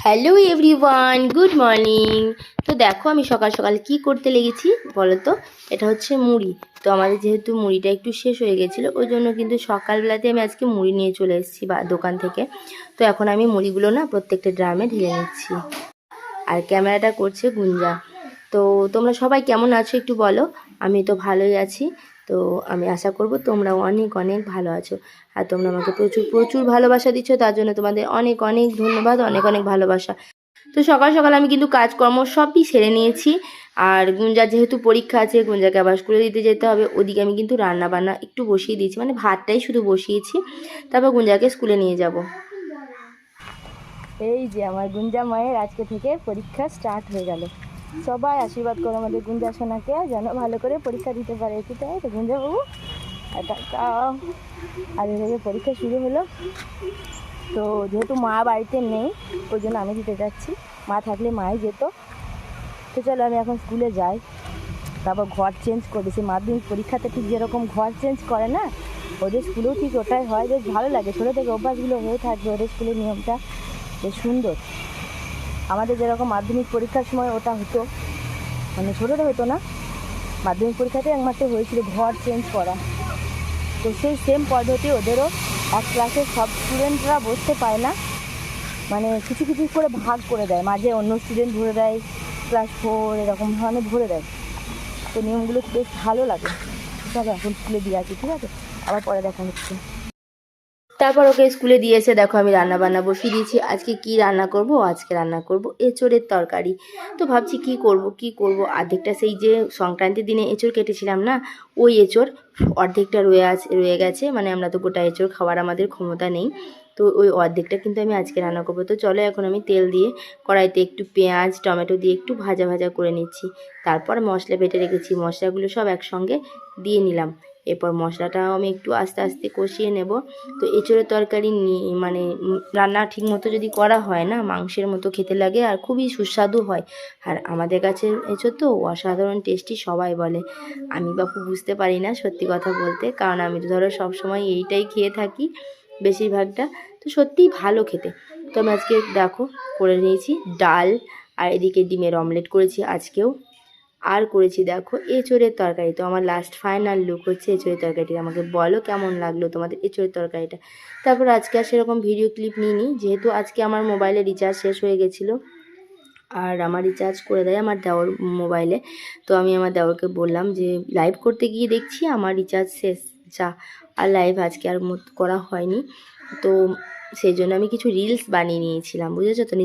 Hello everyone, good morning. তো দেখো আমি সকাল সকাল কি করতে লেগেছি বলো তো। এটা হচ্ছে মুড়ি। তো আমাদের যেহেতু মুড়িটা একটু শেষ হয়ে গেছিলো, ওই জন্য কিন্তু সকালবেলাতে আমি আজকে মুড়ি নিয়ে চলে এসেছি বা দোকান থেকে। তো এখন আমি মুড়িগুলো না প্রত্যেকটা ড্রামে ঢেলে নিচ্ছি। আর ক্যামেরাটা করছে গুঞ্জা। তো তোমরা সবাই কেমন আছো একটু বলো। আমি তো ভালোই আছি। তো আমি আশা করব তোমরাও অনেক অনেক ভালো আছো। আর তোমরা আমাকে প্রচুর প্রচুর ভালোবাসা দিচ্ছ, তার জন্য তোমাদের অনেক অনেক ধন্যবাদ, অনেক অনেক ভালোবাসা। তো সকাল সকাল আমি কিন্তু কাজকর্ম সবই সেরে নিয়েছি। আর গুঞ্জার যেহেতু পরীক্ষা আছে, গুঞ্জাকে আবার স্কুলে দিতে যেতে হবে, ওদিকে আমি কিন্তু রান্না বান্না একটু বসিয়ে দিয়েছি, মানে ভাতটাই শুধু বসিয়েছি। তারপর গুঞ্জাকে স্কুলে নিয়ে যাব। এই যে আমার গুঞ্জা মায়ের আজকে থেকে পরীক্ষা স্টার্ট হয়ে গেল। সবাই আশীর্বাদ করো আমাদের গুঞ্জা সোনাকে যেন ভালো করে পরীক্ষা দিতে পারে। তাই তো গুঞ্জা বাবু, আজ থেকে পরীক্ষা শুরু হলো। তো যেহেতু মা বাড়িতে নেই, ওই জন্য আমি দিতে যাচ্ছি। মা থাকলে মাই যেত। তো চলো আমি এখন স্কুলে যাই, তারপর ঘর চেঞ্জ করবে। সেই মাধ্যমিক পরীক্ষাতে ঠিক যেরকম ঘর চেঞ্জ করে না, ওদের স্কুলেও ঠিক ওটাই হয়। বেশ ভালো লাগে, ছোটো থেকে অভ্যাসগুলো হয়ে থাকবে। ওদের স্কুলের নিয়মটা বেশ সুন্দর। আমাদের যেরকম মাধ্যমিক পরীক্ষার সময় ওটা হতো, মানে ছোটোটা হতো না, মাধ্যমিক পরীক্ষাতে একমাত্র হয়েছিল ঘর চেঞ্জ করা। তো সেই সেম পদ্ধতি ওদেরও। এক ক্লাসে সব স্টুডেন্টরা বসতে পায় না, মানে কিছু কিছু করে ভাগ করে দেয়, মাঝে অন্য স্টুডেন্ট ভরে দেয়, ক্লাস 4 এরকম ধরনের ভরে দেয়। তো নিয়মগুলো বেশ ভালো লাগে। তবে এখন স্কুলে দিয়ে আসি, ঠিক আছে, আবার পরে দেখা হচ্ছে। তারপর ওকে স্কুলে দিয়েছে। দেখো আমি রান্না বান্না বসিয়ে দিয়েছি। আজকে কি রান্না করব? আজকে রান্না করব এঁচোড়ের তরকারি। তো ভাবছি কি করব। অর্ধেকটা সেই যে সংক্রান্তির দিনে এঁচোড় কেটেছিলাম না, ওই এঁচোড় অর্ধেকটা রয়ে গেছে। মানে আমরা তো গোটা এঁচোড় খাওয়ার আমাদের ক্ষমতা নেই। তো ওই অর্ধেকটা কিন্তু আমি আজকে রান্না করবো। তো চলো এখন আমি তেল দিয়ে কড়াইতে একটু পেঁয়াজ টমেটো দিয়ে একটু ভাজা ভাজা করে নিচ্ছি। তারপর মশলা বেটে রেখেছি, মশলাগুলো সব একসঙ্গে দিয়ে নিলাম। এরপর মশলাটাও আমি একটু আস্তে আস্তে কষিয়ে নেব। তো এঁচোড়ের তরকারি মানে রান্না ঠিক মতো যদি করা হয় না, মাংসের মতো খেতে লাগে আর খুবই সুস্বাদু হয়। আর আমাদের কাছে এঁচোড় তো অসাধারণ টেস্টি সবাই বলে। আমি বাপু বুঝতে পারি না সত্যি কথা বলতে, কারণ আমি তো ধরো সবসময় এইটাই খেয়ে থাকি বেশিরভাগটা। তো সত্যিই ভালো খেতে। তো আমি আজকে দেখো করে নিয়েছি ডাল, আর এদিকে ডিমের অমলেট করেছি আজকেও। আর করেছি দেখো এঁচোড়ের তরকারি। তো আমার লাস্ট ফাইনাল লুক হচ্ছে এঁচোড়ের তরকারিটা। আমাকে বলো কেমন লাগলো তোমাদের এঁচোড়ের তরকারিটা। তারপর আজকে আর সেরকম ভিডিও ক্লিপ নিইনি, যেহেতু আজকে আমার মোবাইলে রিচার্জ শেষ হয়ে গেছিলো। আর আমার রিচার্জ করে দেয় আমার দেওর মোবাইলে। তো আমি আমার দেওরকে বললাম যে লাইভ করতে গিয়ে দেখছি আমার রিচার্জ শেষ, যা আর লাইভ আজকে আর করা হয়নি। তো সেই জন্য আমি কিছু রিলস বানিয়ে নিয়েছিলাম, বুঝেছো তো।